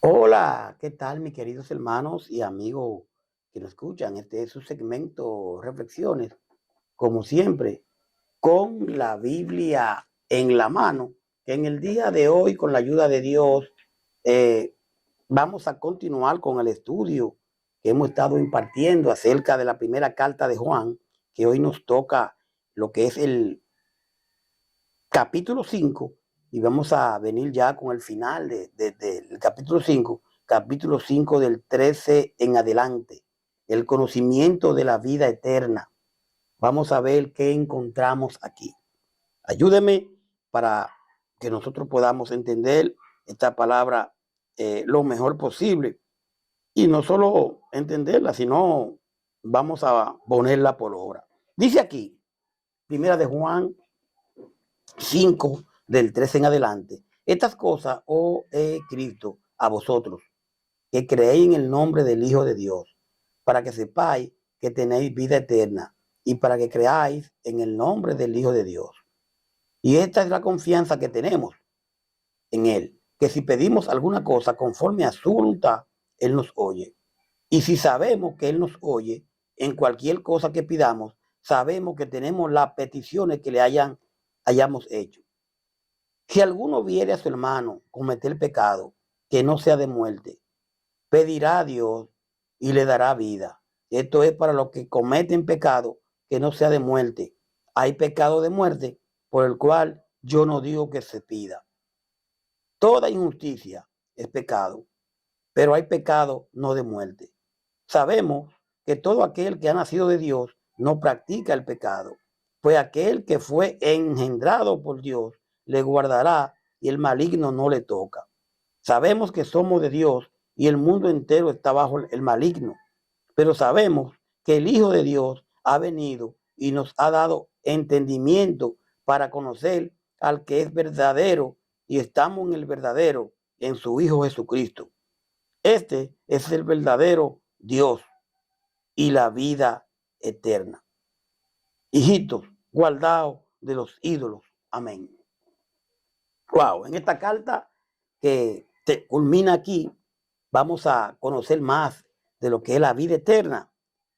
Hola, ¿qué tal, mis queridos hermanos y amigos que nos escuchan? Este es su segmento Reflexiones, como siempre, con la Biblia en la mano, que en el día de hoy, con la ayuda de Dios, eh, vamos a continuar con el estudio que hemos estado impartiendo acerca de la primera carta de Juan, que hoy nos toca lo que es el capítulo 5 y vamos a venir ya con el final del capítulo 5 del 13 en adelante, el conocimiento de la vida eterna. Vamos a ver qué encontramos aquí. Ayúdeme para que nosotros podamos entender esta palabra lo mejor posible y no solo entenderla, sino vamos a ponerla por obra. Dice aquí, primera de Juan 5 del 13 en adelante. Estas cosas os he escrito a vosotros, que creéis en el nombre del Hijo de Dios, para que sepáis que tenéis vida eterna y para que creáis en el nombre del Hijo de Dios. Y esta es la confianza que tenemos en Él, que si pedimos alguna cosa conforme a su voluntad, Él nos oye. Y si sabemos que Él nos oye en cualquier cosa que pidamos, sabemos que tenemos las peticiones que le hayamos hecho. Si alguno viere a su hermano cometer pecado que no sea de muerte, pedirá a Dios y le dará vida. Esto es para los que cometen pecado que no sea de muerte. Hay pecado de muerte por el cual yo no digo que se pida. Toda injusticia es pecado, pero hay pecado no de muerte. Sabemos que todo aquel que ha nacido de Dios no practica el pecado, pues aquel que fue engendrado por Dios le guardará y el maligno no le toca. Sabemos que somos de Dios y el mundo entero está bajo el maligno, pero sabemos que el Hijo de Dios ha venido y nos ha dado entendimiento para conocer al que es verdadero y estamos en el verdadero, en su Hijo Jesucristo. Este es el verdadero Dios y la vida eterna. Hijitos, guardaos de los ídolos. Amén. Wow, en esta carta que culmina aquí, vamos a conocer más de lo que es la vida eterna,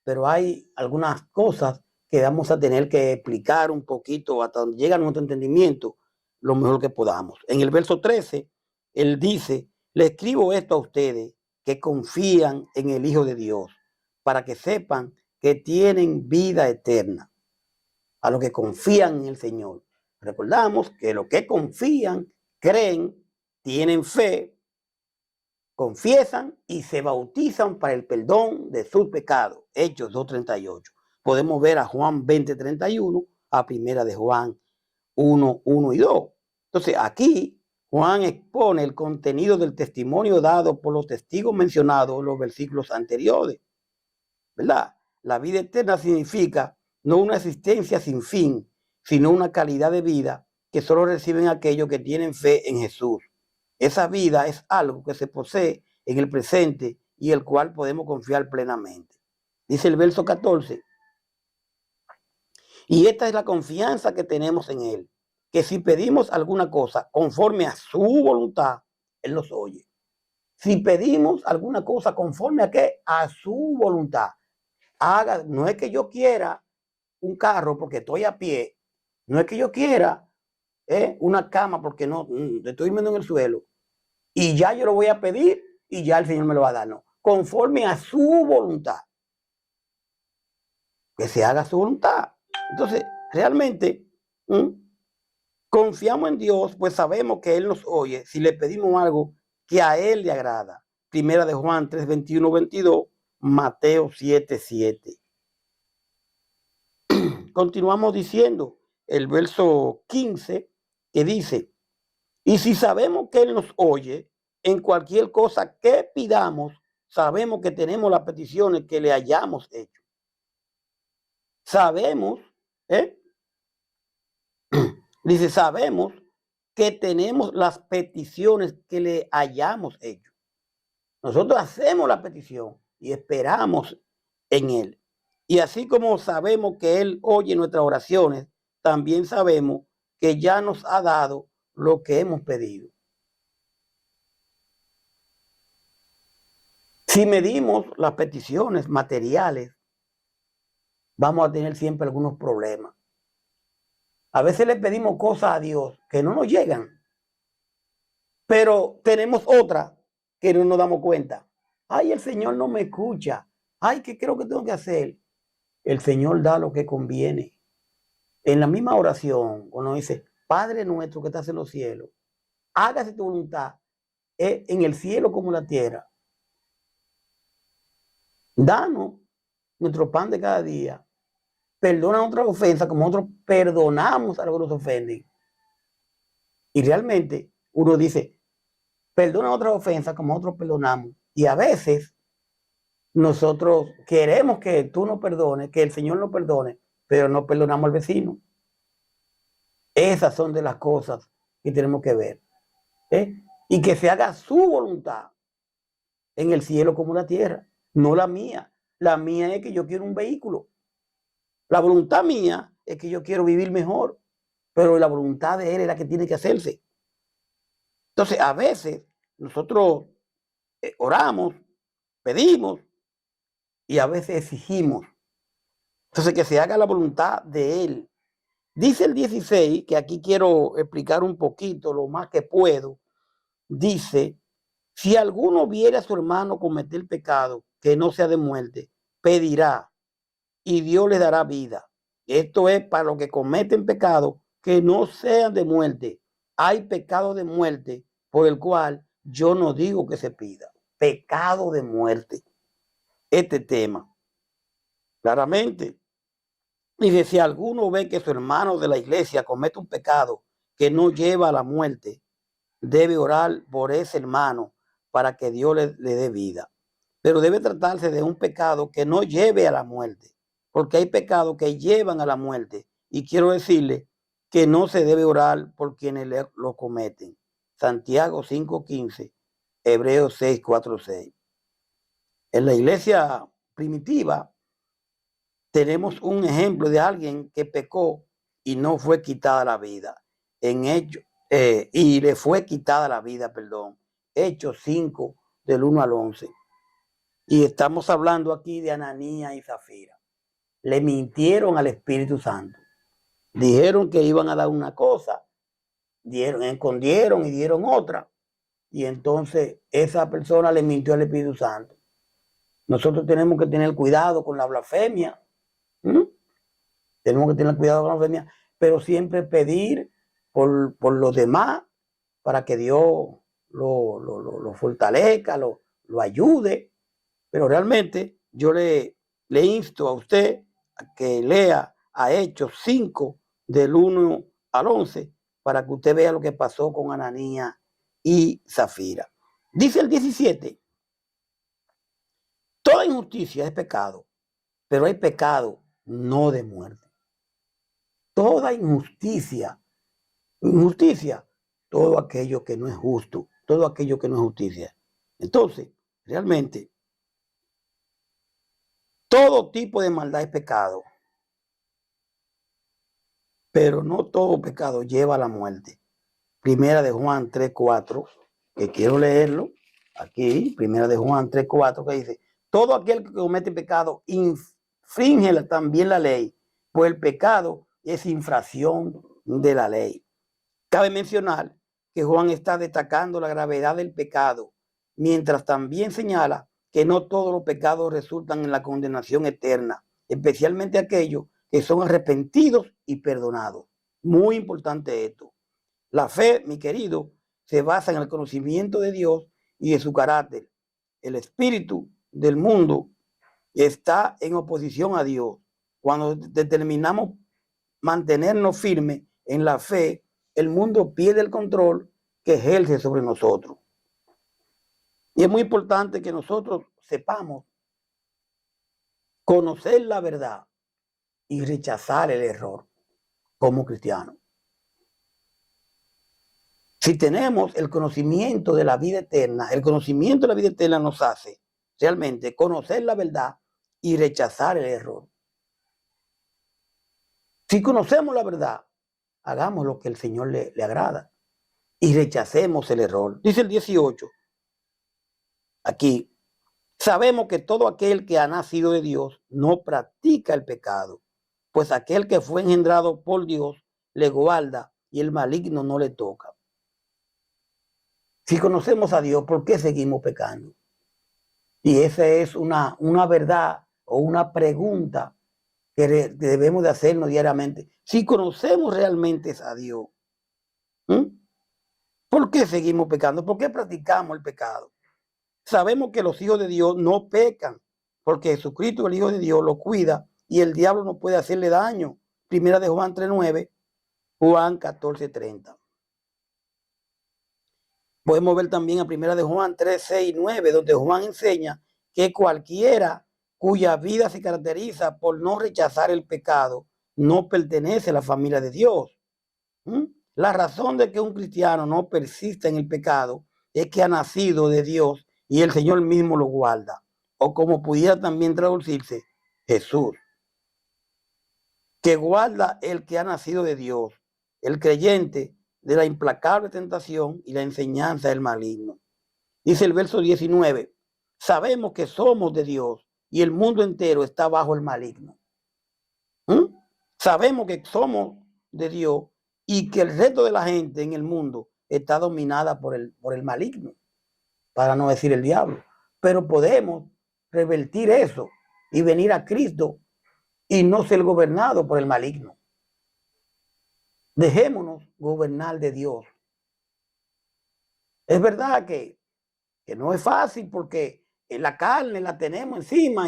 pero hay algunas cosas que vamos a tener que explicar un poquito hasta donde llega nuestro entendimiento, lo mejor que podamos. En el verso 13, él dice, le escribo esto a ustedes que confían en el Hijo de Dios, para que sepan que tienen vida eterna. A los que confían en el Señor. Recordamos que los que confían, creen, tienen fe, confiesan y se bautizan para el perdón de sus pecados. Hechos 2:38. Podemos ver a Juan 20:31, a primera de Juan 1:1 y 2. Entonces aquí Juan expone el contenido del testimonio dado por los testigos mencionados en los versículos anteriores, ¿verdad? La vida eterna significa no una existencia sin fin, sino una calidad de vida que solo reciben aquellos que tienen fe en Jesús. Esa vida es algo que se posee en el presente y el cual podemos confiar plenamente. Dice el verso 14, y esta es la confianza que tenemos en Él, que si pedimos alguna cosa conforme a su voluntad, Él nos oye. Si pedimos alguna cosa conforme a qué, a su voluntad, haga, no es que yo quiera un carro porque estoy a pie, no es que yo quiera una cama porque no estoy durmiendo en el suelo y ya yo lo voy a pedir y ya el Señor me lo va a dar, no, conforme a su voluntad, que se haga su voluntad. Entonces, realmente confiamos en Dios, pues sabemos que Él nos oye si le pedimos algo que a Él le agrada. Primera de Juan 3:21-22, Mateo 7:7. Continuamos diciendo el verso 15 que dice, y si sabemos que Él nos oye en cualquier cosa que pidamos, sabemos que tenemos las peticiones que le hayamos hecho. Sabemos, ¿eh? Dice, sabemos que tenemos las peticiones que le hayamos hecho. Nosotros hacemos la petición y esperamos en Él. Y así como sabemos que Él oye nuestras oraciones, también sabemos que ya nos ha dado lo que hemos pedido. Si medimos las peticiones materiales, vamos a tener siempre algunos problemas. A veces le pedimos cosas a Dios que no nos llegan, pero tenemos otras que no nos damos cuenta. Ay, el Señor no me escucha. Ay, ¿qué creo que tengo que hacer? El Señor da lo que conviene. En la misma oración, cuando dice, Padre nuestro que estás en los cielos, hágase tu voluntad en el cielo como en la tierra. Danos nuestro pan de cada día. Perdona nuestras ofensas como nosotros perdonamos a los que nos ofenden. Y realmente uno dice, perdona otras ofensas como nosotros perdonamos. Y a veces nosotros queremos que tú nos perdones, que el Señor nos perdone, pero no perdonamos al vecino. Esas son de las cosas que tenemos que ver. Y que se haga su voluntad en el cielo como en la tierra, no la mía. La mía es que yo quiero un vehículo. La voluntad mía es que yo quiero vivir mejor, pero la voluntad de Él es la que tiene que hacerse. Entonces, a veces nosotros oramos, pedimos y a veces exigimos. Entonces, que se haga la voluntad de Él. Dice el 16, que aquí quiero explicar un poquito lo más que puedo. Dice, si alguno viera a su hermano cometer pecado que no sea de muerte, pedirá y Dios le dará vida. Esto es para los que cometen pecado que no sean de muerte. Hay pecado de muerte por el cual yo no digo que se pida. Pecado de muerte. Este tema. Claramente. Dice, si alguno ve que su hermano de la iglesia comete un pecado que no lleva a la muerte, debe orar por ese hermano para que Dios le dé vida. Pero debe tratarse de un pecado que no lleve a la muerte, porque hay pecados que llevan a la muerte. Y quiero decirle que no se debe orar por quienes lo cometen. Santiago 5:15, Hebreos 6:4-6. En la iglesia primitiva tenemos un ejemplo de alguien que pecó y no fue quitada la vida. Y le fue quitada la vida, perdón. Hechos 5, del 1 al 11. Y estamos hablando aquí de Ananías y Zafira. Le mintieron al Espíritu Santo. Dijeron que iban a dar una cosa, escondieron y dieron otra. Y entonces esa persona le mintió al Espíritu Santo. Nosotros tenemos que tener cuidado con la blasfemia. Tenemos que tener cuidado con la blasfemia, pero siempre pedir por los demás para que Dios lo fortalezca, lo ayude. Pero realmente yo le insto a usted a que lea a Hechos 5, del 1 al 11, para que usted vea lo que pasó con Ananías y Zafira. Dice el 17, toda injusticia es pecado, pero hay pecado no de muerte. Toda injusticia, todo aquello que no es justo, todo aquello que no es justicia. Entonces, realmente, todo tipo de maldad es pecado, pero no todo pecado lleva a la muerte. Primera de Juan 3:4, que quiero leerlo aquí, Primera de Juan 3:4, que dice, todo aquel que comete pecado infringe también la ley, pues el pecado es infracción de la ley. Cabe mencionar que Juan está destacando la gravedad del pecado, mientras también señala que no todos los pecados resultan en la condenación eterna, especialmente aquellos que son arrepentidos y perdonados. Muy importante esto. La fe, mi querido, se basa en el conocimiento de Dios y de su carácter. El espíritu del mundo está en oposición a Dios. Cuando determinamos mantenernos firmes en la fe, el mundo pierde el control que ejerce sobre nosotros. Y es muy importante que nosotros sepamos conocer la verdad y rechazar el error como cristianos. Si tenemos el conocimiento de la vida eterna, el conocimiento de la vida eterna nos hace realmente conocer la verdad y rechazar el error. Si conocemos la verdad, hagamos lo que el Señor le agrada y rechacemos el error. Dice el 18, aquí, Sabemos que todo aquel que ha nacido de Dios no practica el pecado, pues aquel que fue engendrado por Dios le guarda y el maligno no le toca. Si conocemos a Dios, ¿por qué seguimos pecando? Y esa es una verdad o una pregunta que debemos de hacernos diariamente. Si conocemos realmente a Dios, ¿hmm? ¿Por qué seguimos pecando? ¿Por qué practicamos el pecado? Sabemos que los hijos de Dios no pecan, porque Jesucristo, el Hijo de Dios, lo cuida y el diablo no puede hacerle daño. Primera de Juan 3:9, Juan 14:30. Podemos ver también a primera de Juan 3:6-9, donde Juan enseña que cualquiera cuya vida se caracteriza por no rechazar el pecado no pertenece a la familia de Dios. La razón de que un cristiano no persista en el pecado es que ha nacido de Dios y el Señor mismo lo guarda. O como pudiera también traducirse, Jesús, que guarda el que ha nacido de Dios, el creyente, de la implacable tentación y la enseñanza del maligno. Dice el verso 19, sabemos que somos de Dios y el mundo entero está bajo el maligno. Sabemos que somos de Dios y que el resto de la gente en el mundo está dominada por el maligno, para no decir el diablo. Pero podemos revertir eso y venir a Cristo y no ser gobernado por el maligno. Dejémonos gobernar de Dios. Es verdad que no es fácil porque la carne la tenemos encima,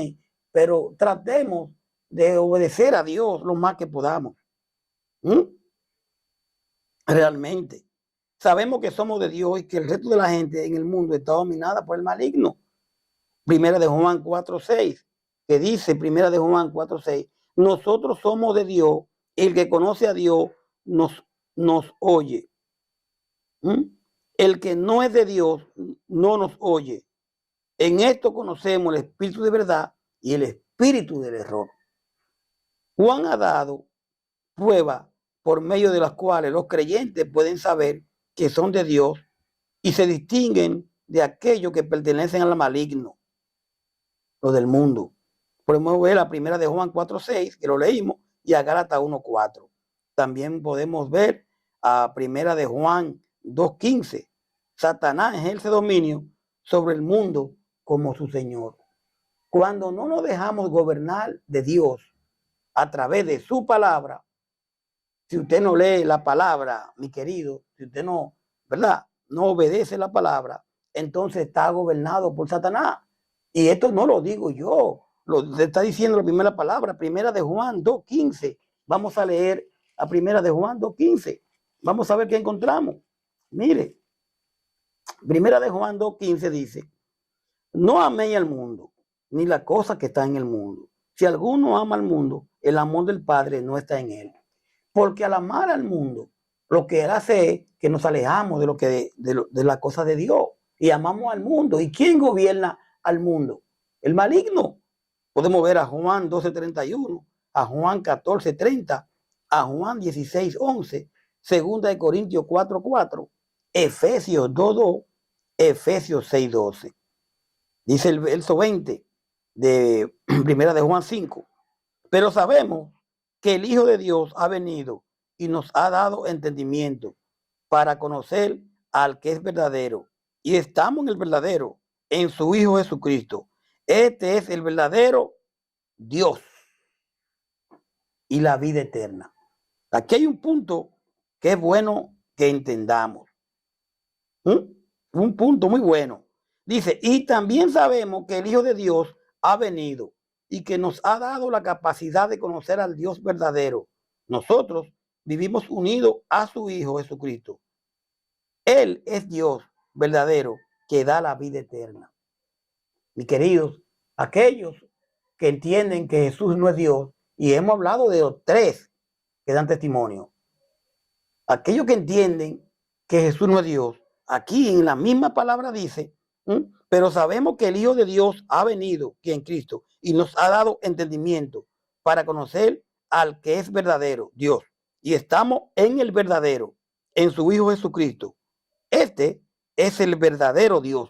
pero tratemos de obedecer a Dios lo más que podamos. Realmente. Sabemos que somos de Dios y que el resto de la gente en el mundo está dominada por el maligno. Primera de Juan 4:6, que dice, Primera de Juan 4:6, nosotros somos de Dios, el que conoce a Dios nos oye. El que no es de Dios no nos oye. En esto conocemos el espíritu de verdad y el espíritu del error. Juan ha dado pruebas por medio de las cuales los creyentes pueden saber que son de Dios y se distinguen de aquellos que pertenecen al maligno, lo del mundo. Podemos ver la primera de Juan 4:6, que lo leímos, y a Gálatas 1:4. También podemos ver a primera de Juan 2:15. Satanás ejerce dominio sobre el mundo como su señor. Cuando no nos dejamos gobernar de Dios a través de su palabra, si usted no lee la palabra, mi querido, si usted no, ¿verdad?, no obedece la palabra, entonces está gobernado por Satanás. Y esto no lo digo yo, lo está diciendo la primera palabra, primera de Juan 2:15. Vamos a leer a primera de Juan 2:15. Vamos a ver qué encontramos. Mire, primera de Juan 2:15 dice, no améis al mundo, ni la cosa que está en el mundo. Si alguno ama al mundo, el amor del Padre no está en él. Porque al amar al mundo, lo que hace es que nos alejamos de la cosa de Dios y amamos al mundo. ¿Y quién gobierna al mundo? El maligno. Podemos ver a Juan 12:31, a Juan 14:30, a Juan 16:11, segunda de Corintios 4:4, Efesios 2:2, Efesios 6:12. Dice el verso 20 de primera de Juan 5. Pero sabemos que el Hijo de Dios ha venido y nos ha dado entendimiento para conocer al que es verdadero. Y estamos en el verdadero, en su Hijo Jesucristo. Este es el verdadero Dios y la vida eterna. Aquí hay un punto que es bueno que entendamos. Un punto muy bueno. Dice, y también sabemos que el Hijo de Dios ha venido y que nos ha dado la capacidad de conocer al Dios verdadero. Nosotros vivimos unidos a su Hijo Jesucristo. Él es Dios verdadero que da la vida eterna. Mis queridos, aquellos que entienden que Jesús no es Dios, y hemos hablado de los tres que dan testimonio, aquellos que entienden que Jesús no es Dios, aquí en la misma palabra dice, pero sabemos que el Hijo de Dios ha venido, que en Cristo, y nos ha dado entendimiento para conocer al que es verdadero, Dios. Y estamos en el verdadero, en su Hijo Jesucristo. Este es el verdadero Dios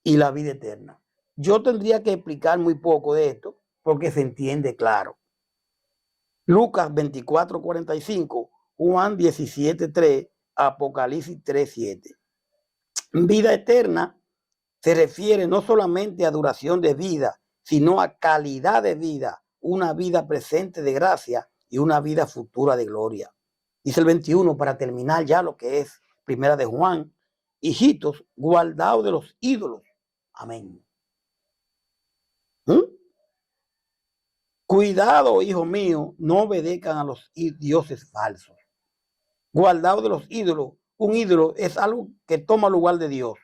y la vida eterna. yo tendría que explicar muy poco de esto porque se entiende claro. Lucas 24:45, Juan 17:3, Apocalipsis 3:7. Vida eterna se refiere no solamente a duración de vida, sino a calidad de vida, una vida presente de gracia y una vida futura de gloria. Dice el 21, para terminar ya lo que es Primera de Juan: hijitos, guardaos de los ídolos. Amén. Cuidado, hijo mío, no obedezcan a los dioses falsos. Guardaos de los ídolos. Un ídolo es algo que toma lugar de Dios.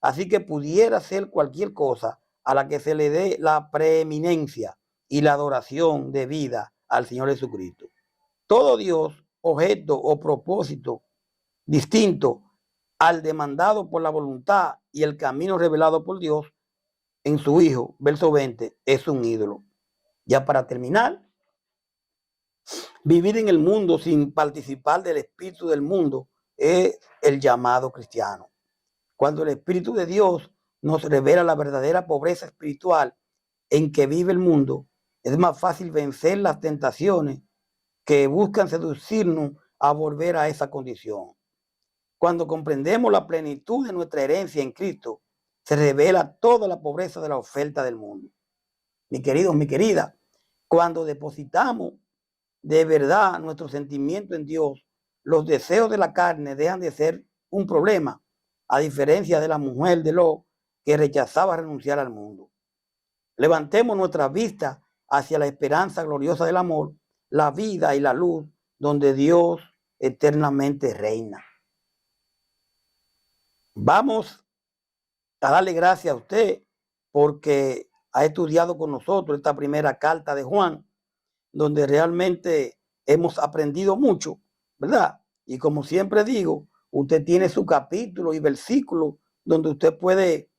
Así que pudiera ser cualquier cosa a la que se le dé la preeminencia y la adoración debida al Señor Jesucristo. Todo Dios, objeto o propósito distinto al demandado por la voluntad y el camino revelado por Dios en su Hijo, verso 20, es un ídolo. Ya para terminar, vivir en el mundo sin participar del espíritu del mundo es el llamado cristiano. Cuando el Espíritu de Dios nos revela la verdadera pobreza espiritual en que vive el mundo, es más fácil vencer las tentaciones que buscan seducirnos a volver a esa condición. Cuando comprendemos la plenitud de nuestra herencia en Cristo, se revela toda la pobreza de la oferta del mundo. Mi querido, mi querida, cuando depositamos de verdad nuestro sentimiento en Dios, los deseos de la carne dejan de ser un problema, a diferencia de la mujer de Lot que rechazaba renunciar al mundo. Levantemos nuestra vista hacia la esperanza gloriosa del amor, la vida y la luz, donde Dios eternamente reina. Vamos a darle gracias a usted porque ha estudiado con nosotros esta primera carta de Juan, donde realmente hemos aprendido mucho, ¿verdad? Y como siempre digo, usted tiene su capítulo y versículo donde usted puede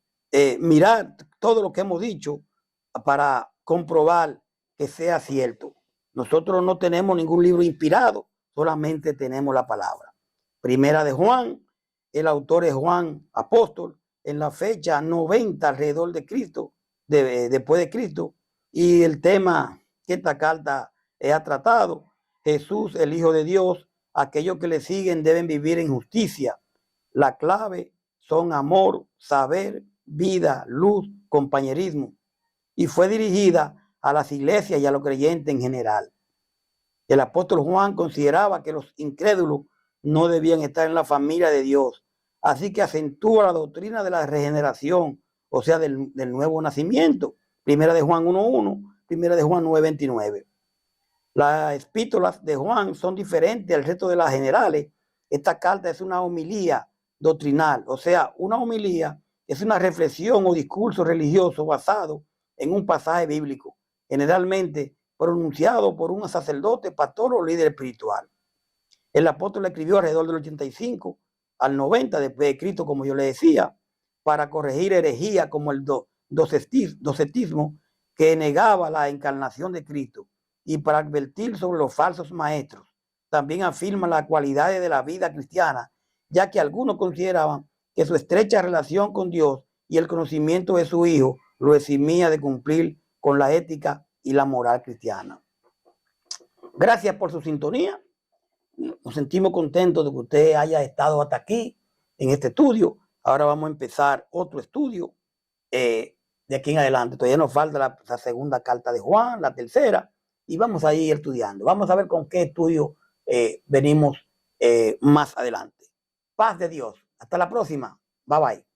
mirar todo lo que hemos dicho para comprobar que sea cierto. Nosotros no tenemos ningún libro inspirado, solamente tenemos la palabra. Primera de Juan, el autor es Juan apóstol, en la fecha 90 alrededor de Cristo, después de Cristo, y el tema que esta carta ha tratado: Jesús, el Hijo de Dios. Aquellos que le siguen deben vivir en justicia. La clave son amor, saber, vida, luz, compañerismo. Y fue dirigida a las iglesias y a los creyentes en general. El apóstol Juan consideraba que los incrédulos no debían estar en la familia de Dios. Así que acentúa la doctrina de la regeneración, o sea, del nuevo nacimiento. Primera de Juan 1:1, primera de Juan 9:29. Las epístolas de Juan son diferentes al resto de las generales. Esta carta es una homilía doctrinal, o sea, una homilía es una reflexión o discurso religioso basado en un pasaje bíblico, generalmente pronunciado por un sacerdote, pastor o líder espiritual. El apóstol escribió alrededor del 85 al 90 después de Cristo, como yo le decía, para corregir herejía como el docetismo, que negaba la encarnación de Cristo, y para advertir sobre los falsos maestros. También afirma las cualidades de la vida cristiana, ya que algunos consideraban que su estrecha relación con Dios y el conocimiento de su Hijo lo eximía de cumplir con la ética y la moral cristiana. Gracias por su sintonía. Nos sentimos contentos de que usted haya estado hasta aquí en este estudio. Ahora vamos a empezar otro estudio de aquí en adelante. Todavía nos falta la segunda carta de Juan, la tercera, y vamos a ir estudiando. Vamos a ver con qué estudio venimos más adelante. Paz de Dios. Hasta la próxima. Bye bye.